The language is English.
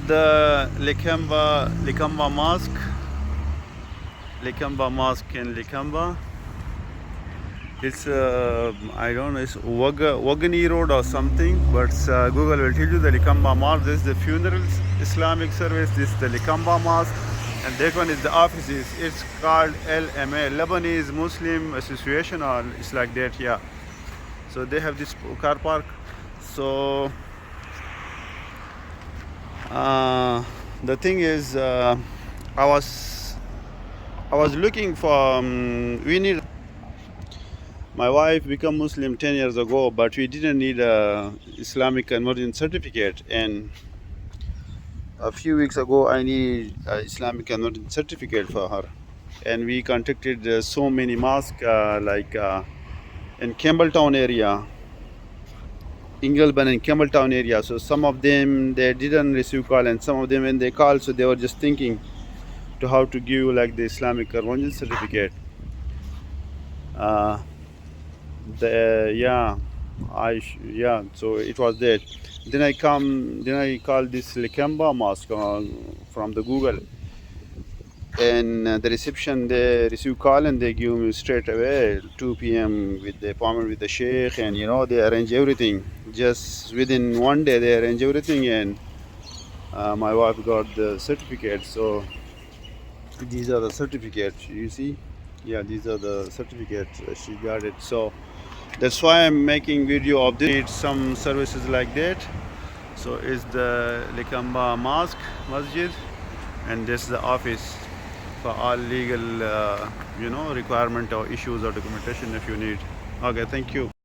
the Lakemba Mosque. Lakemba Mosque in Lakemba. It's I don't know, it's Wagani Road or something, but Google will tell you the Lakemba Mosque. This is the funerals Islamic service. This is the Lakemba Mosque, and that one is the offices. It's called LMA, Lebanese Muslim Association, or it's like that, yeah. So they have this car park. So the thing is, I was looking for we need. My wife became Muslim 10 years ago, but we didn't need a Islamic conversion certificate. And a few weeks ago, I need an Islamic conversion certificate for her. And we contacted so many mosques, in Campbelltown area, Ingleburn and Campbelltown area. So some of them, they didn't receive call, and some of them, when they called, so they were just thinking to how to give like the Islamic conversion certificate. So it was that. Then I call this Lakemba Mosque from the Google, and the reception, they receive call and they give me straight away 2 p.m. with the appointment with the sheikh, and they arrange everything. Just within one day they arrange everything, and my wife got the certificate. So these are the certificates, you see. Yeah, these are the certificates, she got it. So that's why I'm making video of this. Need some services like that. So it's the Lakemba Mosque Masjid, and this is the office for all legal requirement or issues or documentation if you need. Okay, thank you.